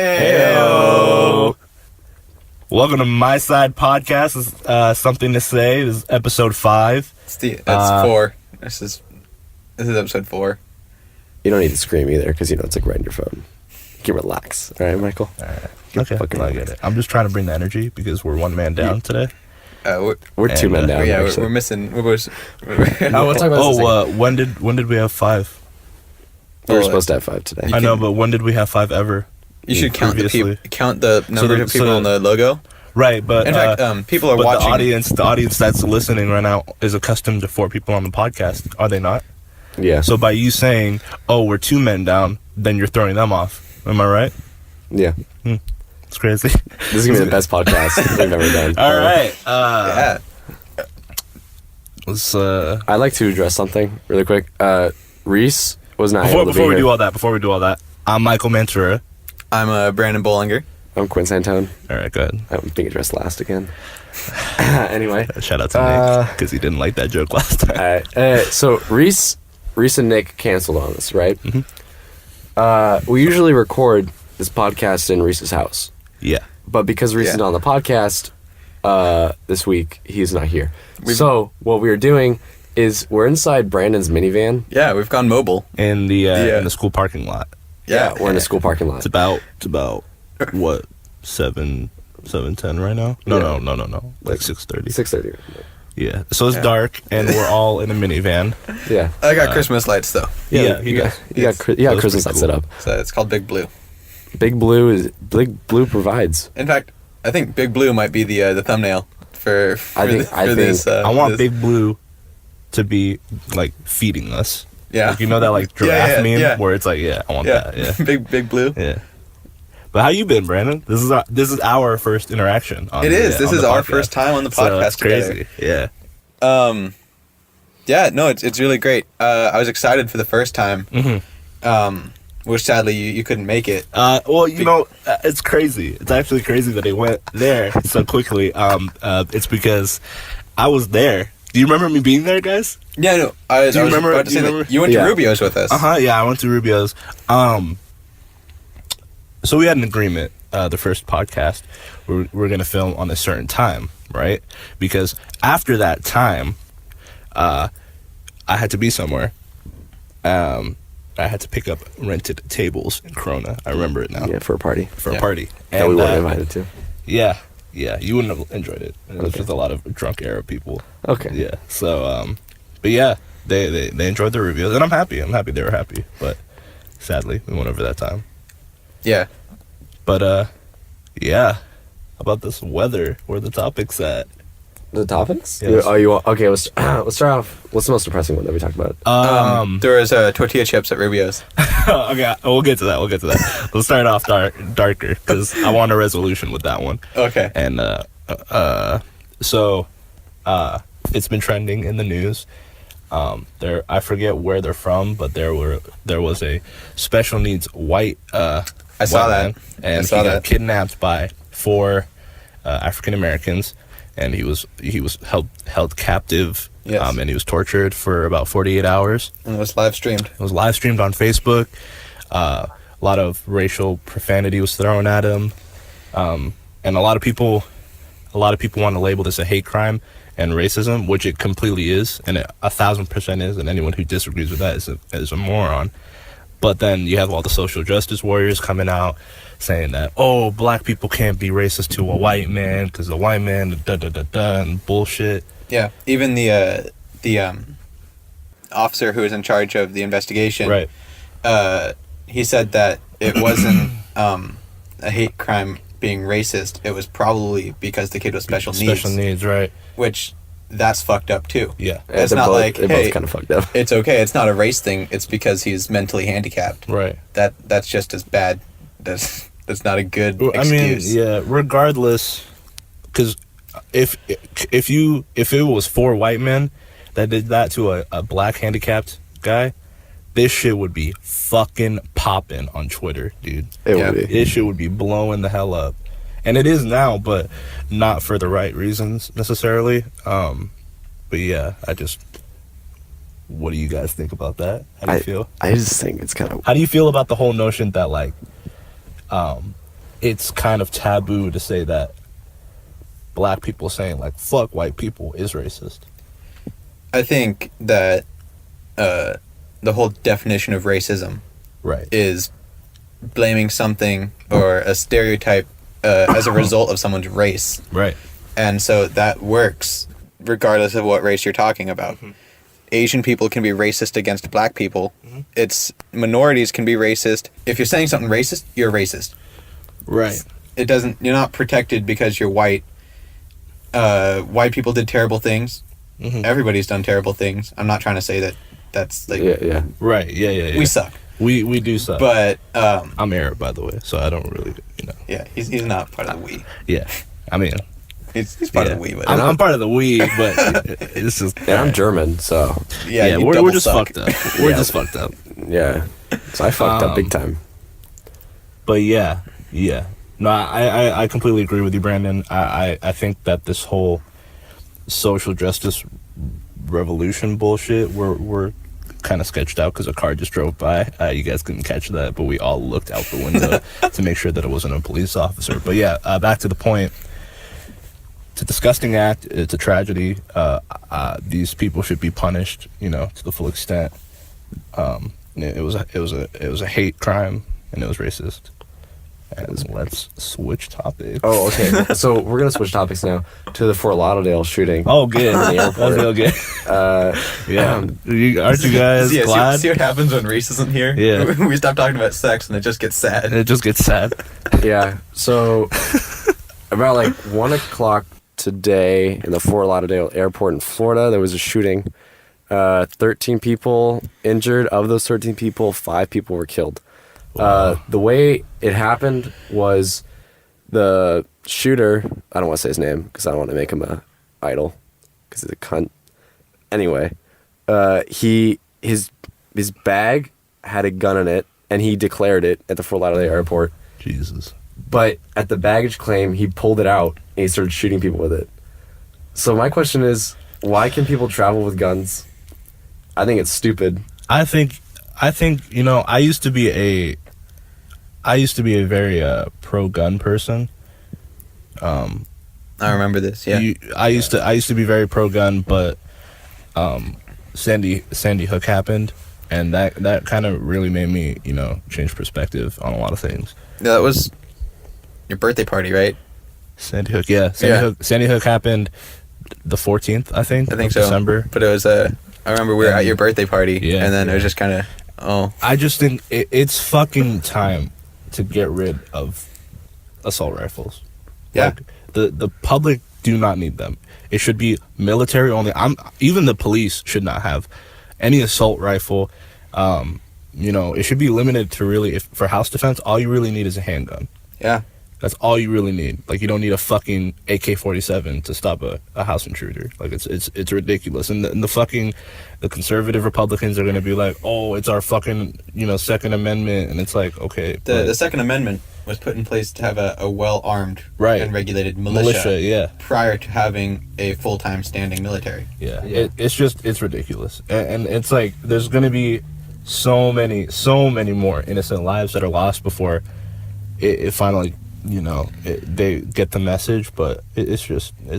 Heyo. Welcome to MYSIDE podcast. It's, something to say. This is episode 5. That's 4. This is episode 4. You don't need to scream either, because it's like right in your phone. You can relax. All right, Michael? All right. Okay, I get it. I'm just trying to bring the energy because we're one man down today. We're 2 men down. Yeah, we're missing. We're talking about when did we have 5? We were supposed to have 5 today. I know, but when did we have 5 ever? You should count the number of people on the logo. Right, but in fact, people are watching. The audience that's listening right now is accustomed to 4 people on the podcast. Are they not? Yeah. So by you saying, "Oh, we're 2 men down," then you're throwing them off. Am I right? Yeah. It's crazy. This is gonna be the best podcast we've ever done. All right. Yeah. Let's. I'd like to address something really quick. Ries was not able to Before be we here. do all that, I'm Michael Mantura. I'm Brandon Bollinger. I'm Quinn Santone. All right, go ahead. I'm being addressed last again. Anyway. Shout out to Nick, because he didn't like that joke last time. All right. So Ries and Nick canceled on us, right? Mm-hmm. We usually record this podcast in Ries's house. Yeah. But because Ries is on the podcast this week, he's not here. So what we are doing is we're inside Brandon's minivan. Yeah, we've gone mobile. In the school parking lot. Yeah, we're in the school parking lot. It's about what, 7:10 right now? No. Like 6:30. 6:30. Yeah. So it's dark and we're all in a minivan. Yeah. I got Christmas lights though. Yeah, you got Christmas lights set up. So it's called Big Blue. Big Blue provides. In fact, I think Big Blue might be the thumbnail for this. I want Big Blue to be like feeding us. Yeah. Like, that like giraffe meme where it's like, I want that. Yeah. Big Blue. Yeah. But how you been, Brandon? This is our first interaction. This is our first time on the podcast. So that's crazy. Together. Yeah. Yeah. No, it's really great. I was excited for the first time. Mm-hmm. Which sadly you couldn't make it. Well, it's crazy. It's actually crazy that it went there so quickly. It's because I was there. Do you remember me being there, guys? Yeah, no. I was about to say that you went to Rubio's with us. Yeah, I went to Rubio's. So we had an agreement, the first podcast, we're going to film on a certain time, right? Because after that time, I had to be somewhere. I had to pick up rented tables in Corona. I remember it now. Yeah, for a party. A party. And we weren't invited to. Yeah. You wouldn't have enjoyed it. It was just a lot of drunk Arab people. Okay. Yeah. So, but yeah, they enjoyed their reviews, and I'm happy. They were happy, but sadly, we went over that time. Yeah. But, yeah. How about this weather? Where the topics at? The topics? Yes. Okay, let's start off. What's the most depressing one that we talked about? There was tortilla chips at Rubio's. Okay, we'll get to that. Let's start off darker, because I want a resolution with that one. Okay. And, so, it's been trending in the news. I forget where they're from, but there was a special needs white I saw that. And he got kidnapped by 4 African Americans, and he was held captive. Yes. And he was tortured for about 48 hours. And it was live streamed. It was live streamed on Facebook. A lot of racial profanity was thrown at him, and a lot of people want to label this a hate crime and racism, which it completely is, and it 1,000% is, and anyone who disagrees with that is a moron. But then you have all the social justice warriors coming out saying that, oh, black people can't be racist to a white man because the white man, and bullshit. Yeah, even the officer who was in charge of the investigation, right? He said that it wasn't a hate crime being racist. It was probably because the kid was special needs. Special needs, right? Which, that's fucked up too. Yeah. It's not like, they're both kind of fucked up. It's okay. It's not a race thing. It's because he's mentally handicapped. Right. That's just as bad. That's not a good excuse. I mean, yeah. Regardless, because if it was 4 white men that did that to a black handicapped guy, this shit would be fucking popping on Twitter, dude. It would be. This shit would be blowing the hell up. And it is now, but not for the right reasons necessarily. But yeah, what do you guys think about that? How do you feel? I just think it's kind of... How do you feel about the whole notion that, like, it's kind of taboo to say that black people saying like fuck white people is racist. I think that the whole definition of racism Right. is blaming something or a stereotype as a result of someone's race. Right. And so that works regardless of what race you're talking about. Mm-hmm. Asian people can be racist against black people. It's minorities can be racist. If you're saying something racist, you're racist. Right. It doesn't, you're not protected because you're white. White people did terrible things. Mm-hmm. Everybody's done terrible things. I'm not trying to say that that's like Yeah. Right. Yeah. we suck. We do suck. But I'm Arab, by the way, so I don't really, yeah, he's not part of the we. Yeah. I mean, He's part yeah. of the we, but I'm part of the we, but it's just. And I'm German, so Yeah, you we're double just suck. fucked up. We're just fucked up. yeah. So I fucked up big time. But yeah. No, I completely agree with you, Brandon. I think that this whole social justice revolution bullshit, we're kind of sketched out because a car just drove by. You guys couldn't catch that, but we all looked out the window to make sure that it wasn't a police officer. But yeah, back to the point. It's a disgusting act. It's a tragedy. These people should be punished, to the full extent. It was a hate crime, and it was racist. And let's switch topics. Oh, okay. So we're gonna switch topics now to the Fort Lauderdale shooting. Oh, good. In the That's airport. real good. Yeah. Aren't you guys glad? See what happens when Ries isn't here? Yeah. We stop talking about sex and it just gets sad. It just gets sad. Yeah. So about like 1 o'clock today in the Fort Lauderdale airport in Florida, there was a shooting. 13 people injured. Of those 13 people, 5 people were killed. The way it happened was the shooter, I don't want to say his name because I don't want to make him a idol because he's a cunt. Anyway, his bag had a gun in it and he declared it at the Fort Lauderdale airport. Jesus. But at the baggage claim, he pulled it out and he started shooting people with it. So my question is, why can people travel with guns? I think it's stupid. I think I used to be a very pro-gun person. I remember this. Yeah. I used to be very pro-gun, but Sandy Hook happened, and that kind of really made me change perspective on a lot of things. Yeah, that was your birthday party, right? Sandy Hook, yeah. Sandy Hook happened the 14th, I think. I think of so. December. But it was I remember we were at your birthday party, Yeah, and then it yeah. was just kind of I just think it's fucking time to get rid of assault rifles. Yeah. Like, the public do not need them. It should be military only. Even the police should not have any assault rifle. It should be limited to really, for house defense, all you really need is a handgun. yeah. That's all you really need. Like, you don't need a fucking AK-47 to stop a house intruder. Like, it's ridiculous. And the conservative Republicans are going to be like, oh, it's our fucking, Second Amendment. And it's like, okay. The Second Amendment was put in place to have a well-armed Right. and regulated militia yeah. prior to having a full-time standing military. Yeah. It's ridiculous. And it's like, there's going to be so many more innocent lives that are lost before it finally, they get the message, but it's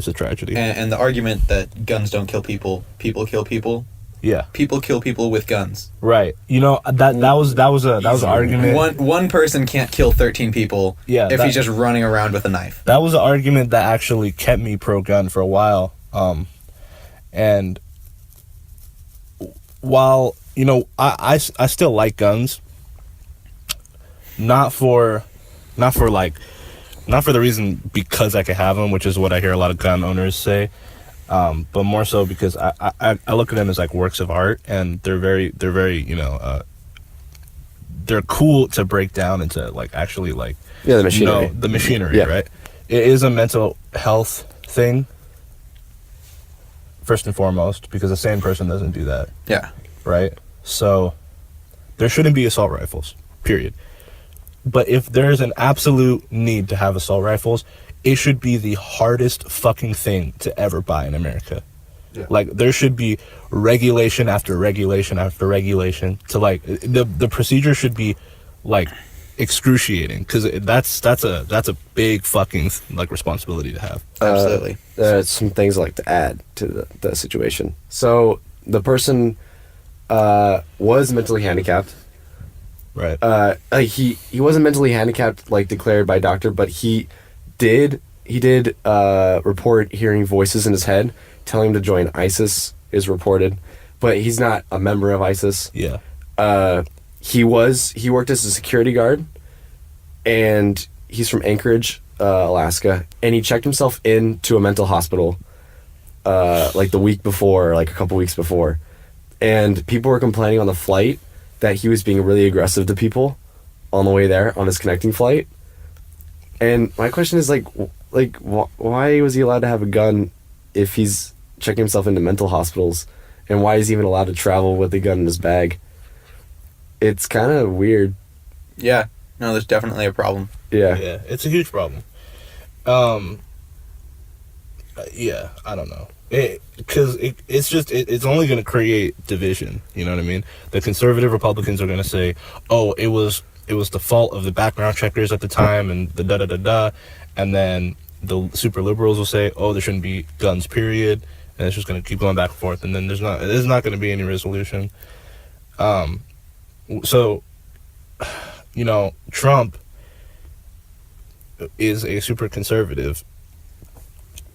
a tragedy. And the argument that guns don't kill people, people kill people. Yeah. People kill people with guns. Right. That was an argument. One person can't kill 13 people if he's just running around with a knife. That was an argument that actually kept me pro-gun for a while. And while, I still like guns, not for the reason because I could have them, which is what I hear a lot of gun owners say, but more so because I look at them as like works of art, and they're very they're cool to break down into like actually like Yeah, the machinery. the machinery, Yeah. right? It is a mental health thing first and foremost, because a sane person doesn't do that, Yeah. right? So there shouldn't be assault rifles, period. But if there's an absolute need to have assault rifles, it should be the hardest fucking thing to ever buy in America. Yeah. Like, there should be regulation after regulation after regulation to, like, the procedure should be, like, excruciating because that's a big fucking like responsibility to have. Absolutely. Some things I'd like to add to the situation. So the person was mentally handicapped. Right. He wasn't mentally handicapped like declared by doctor, but he did report hearing voices in his head telling him to join ISIS, is reported, but he's not a member of ISIS. Yeah. He worked as a security guard, and he's from Anchorage, Alaska, and he checked himself into a mental hospital like the week before, like a couple weeks before, and people were complaining on the flight that he was being really aggressive to people on the way there on his connecting flight. And my question is why was he allowed to have a gun if he's checking himself into mental hospitals, and why is he even allowed to travel with a gun in his bag? It's kind of weird. Yeah. No, there's definitely a problem. Yeah. Yeah, it's a huge problem. Yeah, I don't know. Because it's only going to create division. You know what I mean? The conservative Republicans are going to say, "Oh, it was the fault of the background checkers at the time," and the da da da da, and then the super liberals will say, "Oh, there shouldn't be guns, period," and it's just going to keep going back and forth, and then there's not going to be any resolution. So, you know, Trump is a super conservative,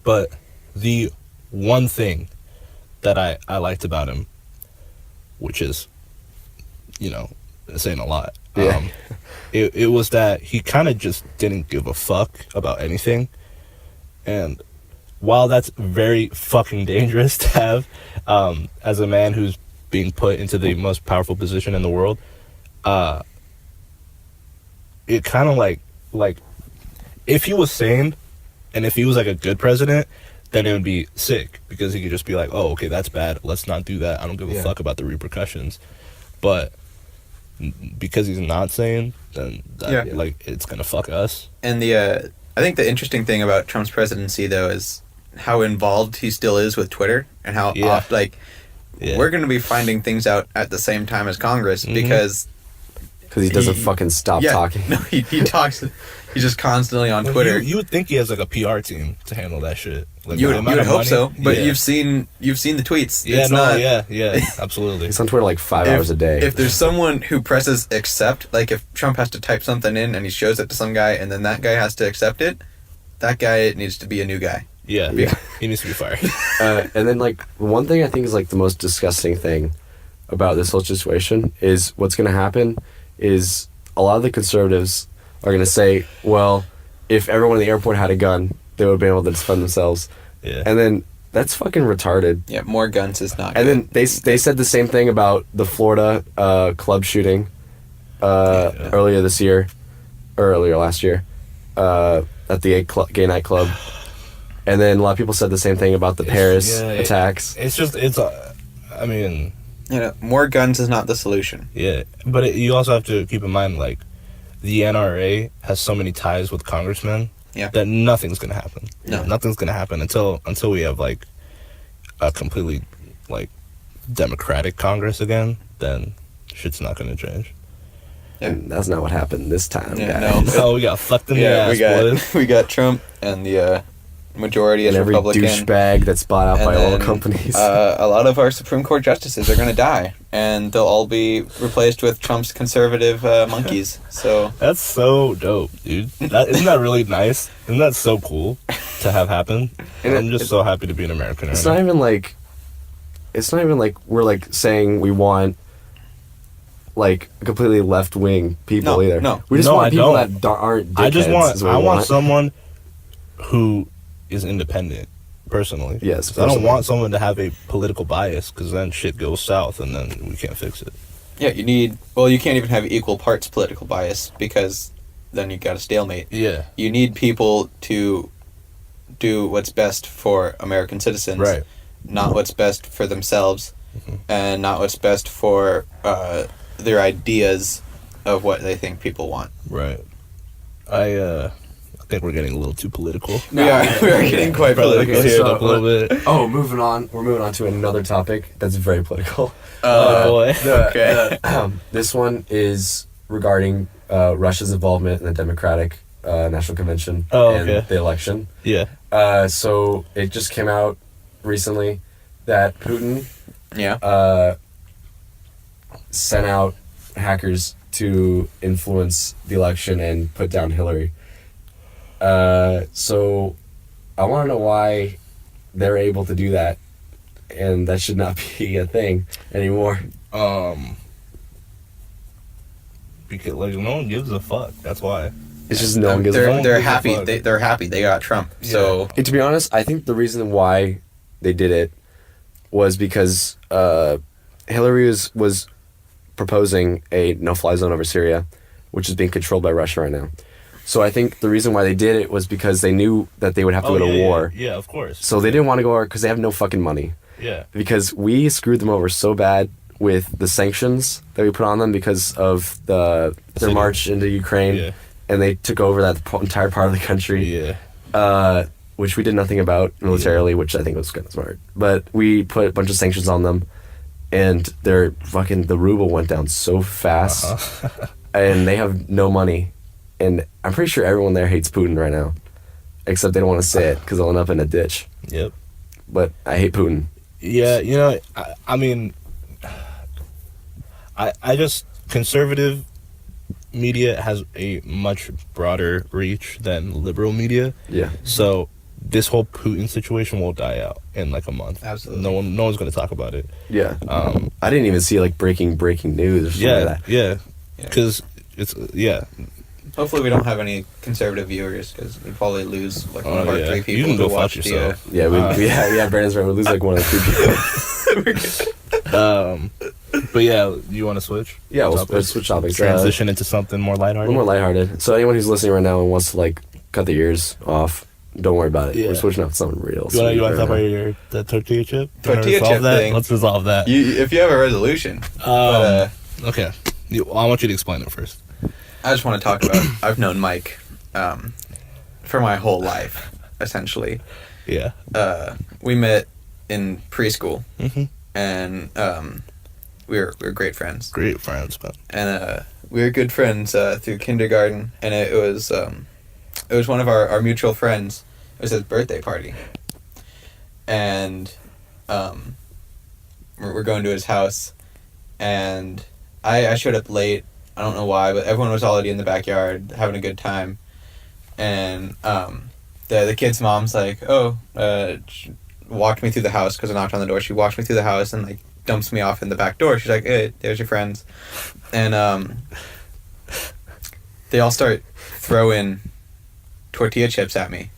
but the one thing that I liked about him, which is, you know, saying a lot, Yeah. it was that he kind of just didn't give a fuck about anything. And while that's very fucking dangerous to have, as a man who's being put into the most powerful position in the world, it kind of like if he was sane and if he was like a good president, then it would be sick because he could just be like, "Oh, okay, that's bad. Let's not do that. I don't give a fuck about the repercussions." But because he's not sane, then like it's gonna fuck us. And I think the interesting thing about Trump's presidency, though, is how involved he still is with Twitter and how we're going to be finding things out at the same time as Congress because he doesn't fucking stop talking. No, he talks. He's just constantly on Twitter. You would think he has like a PR team to handle that shit. Like, you would hope so, but yeah. you've seen the tweets. Yeah, It's yeah, absolutely. He's on Twitter like 5 hours a day. If there's someone who presses accept, like if Trump has to type something in and he shows it to some guy and then that guy has to accept it, that guy needs to be a new guy. Yeah. He needs to be fired. And then like one thing I think is like the most disgusting thing about this whole situation is what's going to happen is a lot of the conservatives are going to say, well, if everyone in the airport had a gun, they would be able to defend themselves. Yeah. And then that's fucking retarded. Yeah, more guns is not and good. then they said the same thing about the Florida club shooting earlier last year at the gay night club. And then a lot of people said the same thing about the Paris attacks. I mean, more guns is not the solution. Yeah, but you also have to keep in mind, like, the NRA has so many ties with congressmen that nothing's gonna happen. No, nothing's gonna happen until we have like a completely like democratic Congress again. Then shit's not gonna change. Yeah. And that's not what happened this time. Yeah, no, we got fucked in the ass. We got Trump and the majority is every Republican. Douchebag that's bought out by oil companies. A lot of our Supreme Court justices are going to die, and they'll all be replaced with Trump's conservative monkeys. So that's so dope, dude. Isn't that really nice? Isn't that so cool to have happen? And I'm just so happy to be an American. It's not even like we're like saying we want like completely left wing people either. No, we just want people that aren't dickheads. I want someone who is independent, personally. Yes, I don't want someone to have a political bias because then shit goes south and then we can't fix it. Yeah, you can't even have equal parts political bias because then you got a stalemate. Yeah. You need people to do what's best for American citizens, right? Not what's best for themselves, and not what's best for their ideas of what they think people want. Right. I think we're getting a little too political. We are getting quite political here. A little bit. Oh, moving on. We're moving on to another topic that's very political. Oh boy. Okay. This one is regarding Russia's involvement in the Democratic National Convention and the election. Yeah. So it just came out recently that Putin sent out hackers to influence the election and put down Hillary. So I want to know why they're able to do that, and that should not be a thing anymore. Because like no one gives a fuck. That's why. It's just no one gives a fuck. They're happy. They're happy. They got Trump. Yeah. So and to be honest, I think the reason why they did it was because Hillary was proposing a no-fly zone over Syria, which is being controlled by Russia right now. So I think the reason why they did it was because they knew that they would have to go to war. Yeah, of course. So they didn't want to go over because they have no fucking money. Yeah. Because we screwed them over so bad with the sanctions that we put on them because of their march into Ukraine. Yeah. And they took over that entire part of the country. Yeah. Which we did nothing about militarily, which I think was kind of smart. But we put a bunch of sanctions on them, and the ruble went down so fast, and they have no money. And I'm pretty sure everyone there hates Putin right now, except they don't want to say it because they'll end up in a ditch. Yep. But I hate Putin. Yeah, I mean, I just conservative media has a much broader reach than liberal media. Yeah. So this whole Putin situation will die out in like a month. Absolutely. No one's going to talk about it. Yeah. I didn't even see like breaking news or something like that. Yeah. Because it's hopefully we don't have any conservative viewers because we'd probably lose like one of our 3 people. You can go who fuck watch yourself. Brandon's right. We'll lose like one of the 2 people. But yeah, you want to switch? Yeah, we'll switch topics. Transition into something more lighthearted. A little more lighthearted. So anyone who's listening right now and wants to like cut their ears off, don't worry about it. Yeah. We're switching up to something real. You want to talk about the tortilla chip? Tortilla chip thing. Let's resolve that. If you have a resolution. Okay. I want you to explain it first. I just want to talk about, I've known Mike for my whole life, essentially. Yeah. We met in preschool, and we were great friends. Great friends, man. And we were good friends through kindergarten, and it was one of our mutual friends. It was his birthday party, and we're going to his house, and I showed up late. I don't know why, but everyone was already in the backyard having a good time, and the kid's mom's like, walked me through the house because I knocked on the door. She walked me through the house and like dumps me off in the back door. She's like, "Hey, there's your friends," and they all start throwing tortilla chips at me.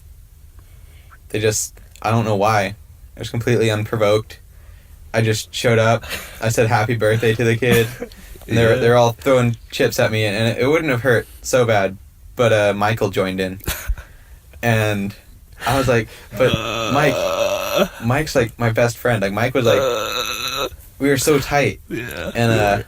They just, I don't know why. It was completely unprovoked. I just showed up. I said happy birthday to the kid. And they're all throwing chips at me, and it wouldn't have hurt so bad, but Michael joined in. And I was like, but Mike's like my best friend. Like Mike was like, we were so tight. Yeah.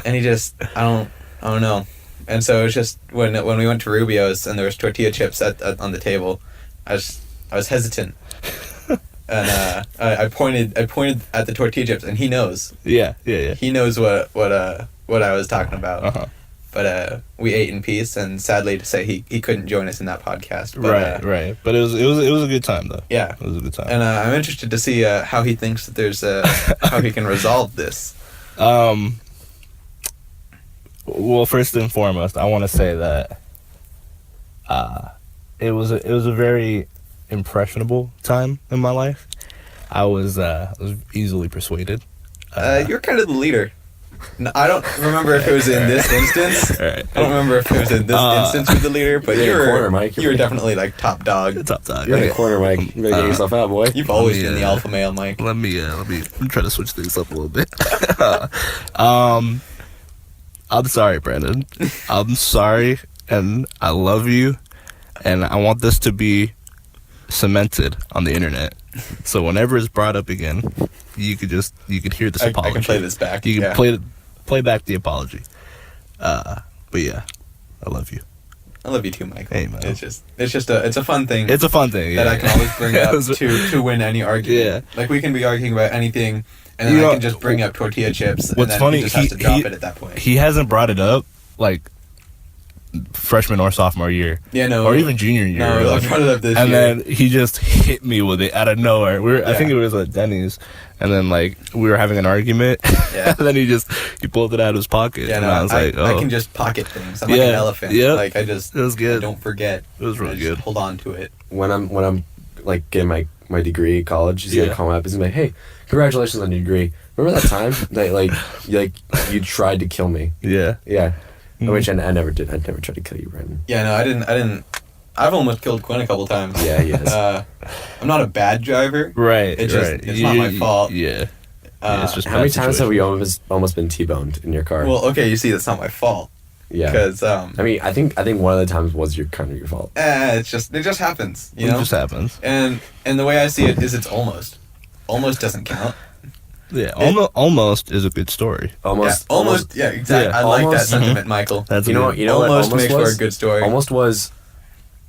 And he just, I don't know. And so it was just when we went to Rubio's and there was tortilla chips on the table, I was hesitant. And I pointed at the tortilla chips, and he knows. Yeah. He knows what I was talking about. But we ate in peace, and sadly to say, he couldn't join us in that podcast. But, right. But it was a good time though. Yeah, it was a good time. And I'm interested to see how he thinks that there's how he can resolve this. Well, first and foremost, I want to say that it was a very impressionable time in my life. I was easily persuaded. You're kind of the leader. No, I don't remember if it was in this instance. Right. I don't remember if it was in this instance with the leader, but you were definitely like top dog. Top dog. You're in the corner, Mike. You better get yourself out, boy. You've always been the alpha male, Mike. Let me try to switch things up a little bit. I'm sorry, Brandon. I'm sorry, and I love you, and I want this to be cemented on the internet. So whenever it's brought up again, you could hear this apology. I can play this back. You can play back the apology. But yeah, I love you. I love you too, Michael. Hey, man. It's a fun thing. It's a fun thing that I can always bring up to win any argument. Yeah. Like we can be arguing about anything, and then I can just bring up tortilla chips. What's and then funny? He just has to drop it at that point. He hasn't brought it up like freshman or sophomore year. Yeah, no. Or even junior year. No, I brought it up this and year. then he just hit me with it out of nowhere. I think it was at Denny's, and then like we were having an argument. Yeah. And then he pulled it out of his pocket, Yeah, and no, I was like, I can just pocket things. I'm like an elephant. Yeah. Like I just, It was good. I don't forget. It was really I just good. Hold on to it. When I'm like getting my degree at college, he's gonna call me up. He's gonna be like, hey, congratulations on your degree. Remember that time that you tried to kill me? Yeah. Yeah. Mhm. Which I never did. I never tried to kill you, Brandon. Yeah, no, I didn't. I've almost killed Quinn a couple times. Yeah, he has. I'm not a bad driver. Right. It's just right. it's not my fault. Yeah. It's just How many bad times have situation. we almost been T-boned in your car? Well, okay, you see, that's not my fault. yeah. Because I mean, I think one of the times was kind of your fault. it just happens, you It know. just happens. And the way I see it is, it's almost doesn't count. Yeah. Almost is a good story. Almost. Yeah, exactly. Yeah, I like that almost. sentiment, Michael. That's You know what? You know Almost what? makes for a good story. Almost was,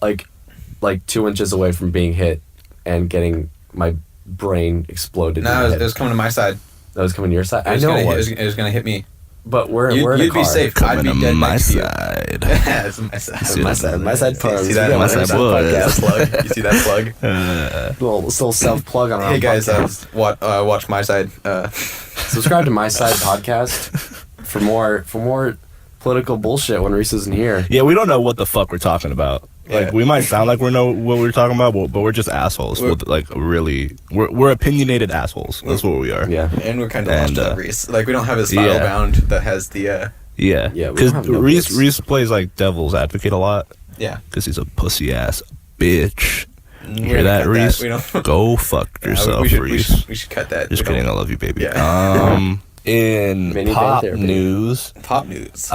like 2 inches away from being hit and getting my brain exploded. in No, the it head. was coming to my side. That was coming to your side. I was know gonna it hit, was. it was gonna hit me. But we're in a You'd car. be safe. I'd Coming be to dead my next to you. side. Yeah, it's my side. My side. My side puns. See that? We got My one side side boys. podcast. Plug. You see that plug? Little self plug on our Hey own guys, podcast. watch my side. Subscribe to my side podcast for more political bullshit when Ries isn't here. Yeah, we don't know what the fuck we're talking about. Like, Yeah. we might sound like we know what we're talking about, but we're just assholes. We're opinionated assholes. That's what we are. Yeah. And we're kind of lost And, to Reese. Like we don't have his style yeah. bound that has the Yeah. Yeah, we Because don't have no Reese bits. plays like devil's advocate a lot. yeah. Because he's a pussy ass bitch. You We're hear gonna that, cut Reese? We don't. Go fuck yourself, we should Reese. cut that. Just We kidding. I don't- love you, baby. Yeah. In Mini pop band therapy. news, Pop news.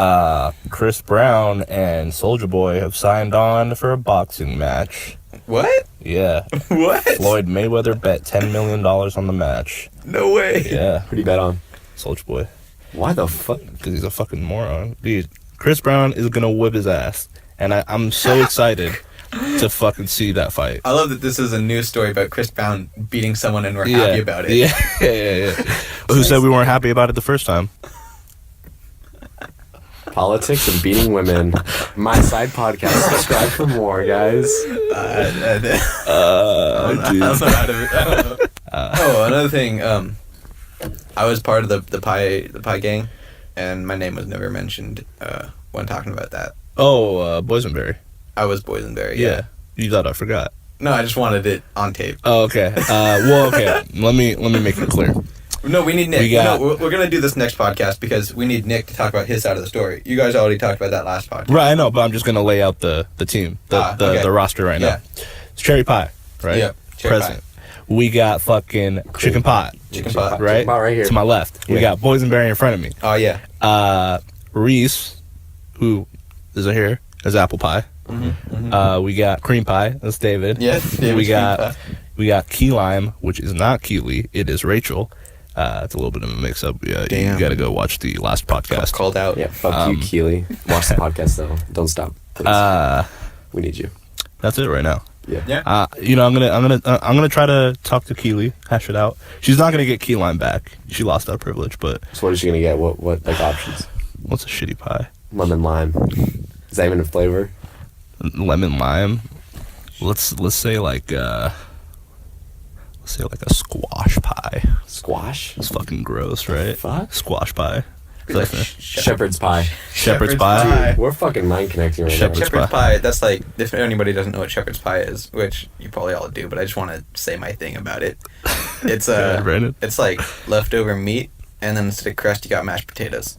Chris Brown and Soulja Boy have signed on for a boxing match. What? Yeah. What? Floyd Mayweather bet $10 million on the match. No way. Yeah. Pretty bet on. Soulja Boy. Why the fuck? Because he's a fucking moron. Dude, Chris Brown is going to whip his ass. And I'm so excited to fucking see that fight. I love that this is a news story about Chris Brown beating someone and we're happy about it. Yeah. Who said we weren't happy about it the first time? Politics and beating women. My side podcast. Subscribe for more, guys. I don't know how to. Another thing. I was part of the pie gang, and my name was never mentioned when talking about that. Oh, Boysenberry. I was boysenberry. Yeah. You thought I forgot. No, I just wanted it on tape. Oh, okay. Okay. Let me make it clear. No, we need Nick. We got- No, we're gonna do this next podcast because we need Nick to talk about his side of the story. You guys already talked about that last podcast. Right, I know, but I'm just gonna lay out the team, okay. the roster right Yeah. now. It's cherry pie, right? Yeah, cherry Present. We got fucking chicken pot, Chicken pot. right? Chicken pot right here. To my left. We Yeah. got boysenberry in front of me. Oh yeah. Reese, who is here, is apple pie. We got cream pie. That's David. Yes, David's we cream got pie. we got key lime, which is not Keely. It is Rachel. It's a little bit of a mix up. Yeah, you Damn. got to go watch the last podcast. Called out. Yeah, fuck you, Keely. Watch the podcast though. Don't stop, please. We need you. That's it right now. Yeah. Yeah. I'm gonna try to talk to Keely, hash it out. She's not gonna get key lime back. She lost that privilege. But So what is she gonna get? What like options? what's a shitty pie? Lemon lime. Is that even a flavor? Lemon lime. Let's say like a squash pie. Squash. It's fucking gross, right? Fuck. Squash pie. Like Shepherd's pie. Shepherd's pie. We're fucking mind connecting right Shepherd's now. Shepherd's pie. pie. That's like, if anybody doesn't know what shepherd's pie is, which you probably all do, but I just want to say my thing about it. It's ahead, Brandon. it's like leftover meat, and then instead of crust, you got mashed potatoes.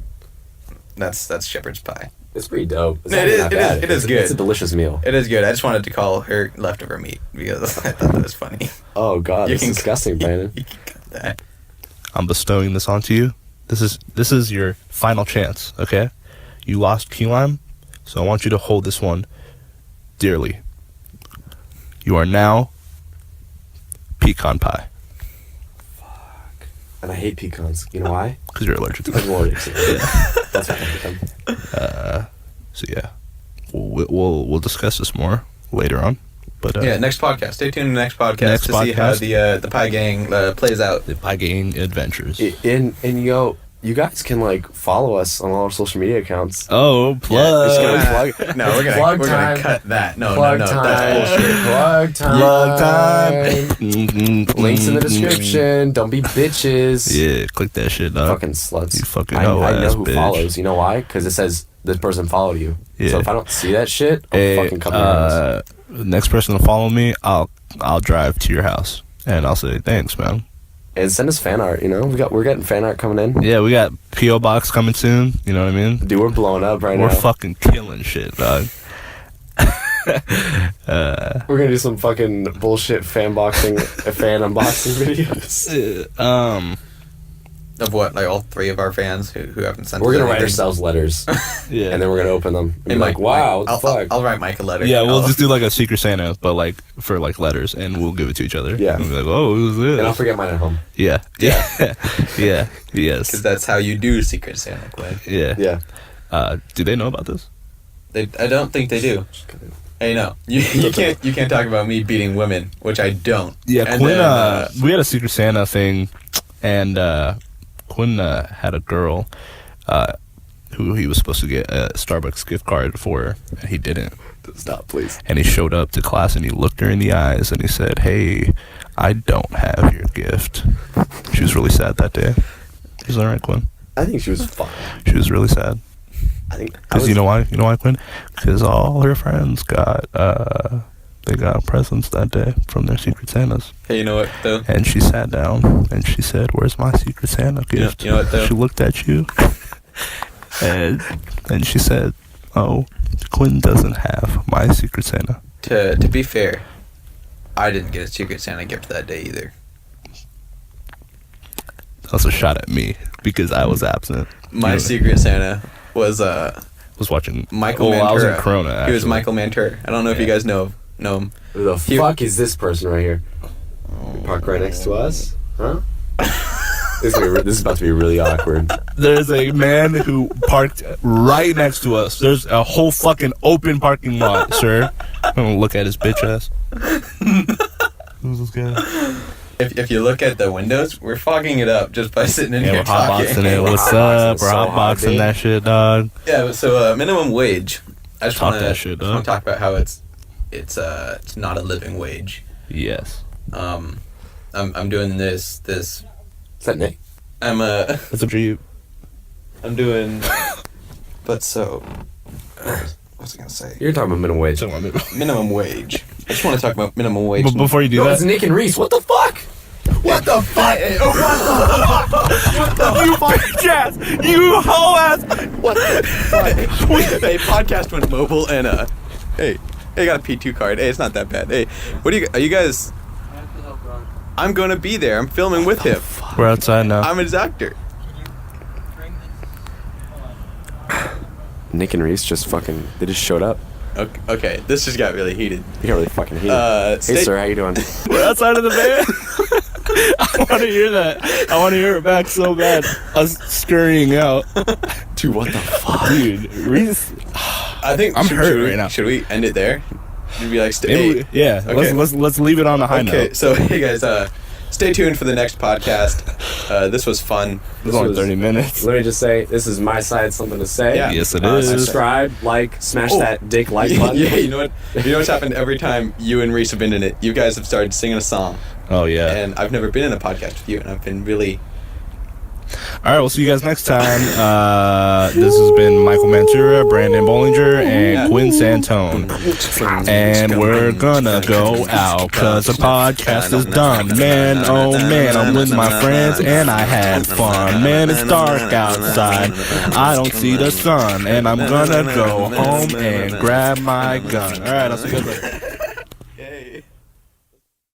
That's shepherd's pie. It's pretty dope. It's It not is- that it is- bad. it is good. It's a delicious meal. It is good. I just wanted to call her leftover meat because I thought that was funny. Oh god, You it's can- disgusting, Brandon. You can cut that. I'm bestowing this onto you. This is your final chance, okay? You lost key lime, so I want you to hold this one dearly. You are now pecan pie. And I hate pecans. You know why? Because you're allergic to I'm them. allergic to them. That's why I hate them. So yeah, we'll discuss this more later on. But Yeah, next podcast. Stay tuned to the next podcast Next to see how podcast. the pie gang plays out. the pie gang adventures. And yo, you guys can like follow us on all our social media accounts. Oh, plug. Just gonna plug. No, we're Plug gonna time. cut that. No, Plug no, time. that's bullshit. Plug time. Plug time. Links in the description. Don't be bitches. Yeah, click that shit, dog. Fucking sluts. You fucking I know hoe-ass who bitch. follows. You know why? Because it says this person followed you. Yeah. So if I don't see that shit, I'll Hey, fucking cut my hands. next person to follow me, I'll drive to your house and I'll say thanks, man. And send us fan art. You know, we're getting fan art coming in. Yeah, we got PO box coming soon. You know what I mean? Dude, we're blowing up right We're now. fucking killing shit, dog. We're gonna do some fucking bullshit fan unboxing videos. Of what? Like all three of our fans who haven't sent. We're us gonna write anything? ourselves letters, Yeah, and then we're gonna open them. And be Hey, like, wow, what the I'll, fuck? I'll write Mike a letter. yeah, we'll I'll- just do like a Secret Santa, but like for like letters, and we'll give it to each other. Yeah. and we'll be like, oh, who's this? And I'll forget mine at home. Yeah, yeah, yeah, yes, Because that's how you do Secret Santa, Quinn. yeah. Yeah. Do they know about this? I don't think they do. Hey, no, you can't talk about me beating women, which I don't. Yeah, And Quinn. then, We had a Secret Santa thing, and Quinn had a girl who he was supposed to get a Starbucks gift card for, and he didn't. Stop, please. And he showed up to class and he looked her in the eyes and he said, "Hey, I don't have your gift." She was really sad that day. Is that right, Quinn? I think she was fine. She was really sad. I think Because you know why? You know why, Quinn? Because all her friends got they got presents that day from their Secret Santas. Hey, you know what though? And she sat down and she said, "Where's my Secret Santa gift?" You know what, though? She looked at you and she said, "Oh, Quinn doesn't have my Secret Santa." To be fair, I didn't get a Secret Santa gift that day either. That was a shot at me because I was absent. My You know, Secret Santa was was watching Michael Mantura. I was in Corona. Actually. He was Michael Mantura. I don't know if you Yeah. guys know him. Who the He- fuck is this person right here? Park right next to us? Huh? This is about to be really awkward. There's a man who parked right next to us. There's a whole fucking open parking lot, sir. I'm gonna look at his bitch ass. Who's this guy? If you look at the windows, we're fogging it up just by sitting in Yeah, here we're hotboxing talking. it. We're What's hotboxing up? it We're so hard, hotboxing dude. that shit, dog. Yeah, so minimum wage. I just Talk want that shit, to dog. talk about how it's not a living wage. Yes. I'm doing this. Is that Nick? What's up, G? I'm doing. But so, what's I gonna say? You're talking about minimum wage. Minimum wage. I just want to talk about minimum wage. But before you do Yo, it's that, Nick and Ries. What the fuck? What the fuck? you bitch ass, you hoe ass. What the fuck? Hey, podcast went mobile and hey, I got a P2 card. Hey, it's not that bad. Hey, are you guys? I'm gonna be there. I'm filming with him. We're outside now. I'm his actor. Nick and Ries they just showed up. Okay, this just got really heated. You got really fucking heated. Hey, Stay- sir, how you doing? We're outside of the van. I want to hear that. I want to hear it back so bad. Us scurrying out. Dude, what the fuck? Dude, Reese. I think I'm hurt right now. Should we end it there? Should we like Maybe, yeah. Okay. Let's leave it on a high Okay, note. so hey guys, stay tuned for the next podcast. This was fun. It's only 30 minutes. Let me just say, this is my side, something to say. Yeah. Yes, it is. Subscribe, smash Oh. that dick like button. Yeah, you know what? You know what's happened every time you and Reese have been in it? You guys have started singing a song, Oh yeah. and I've never been in a podcast with you, and I've been really. All right, we'll see you guys next time. This has been Michael Mantura, Brandon Bollinger, and Quinn Santone. And we're gonna go out because the podcast is done. Man, oh man, I'm with my friends and I had fun. Man, it's dark outside. I don't see the sun. And I'm gonna go home and grab my gun. All right, I'll see you guys later.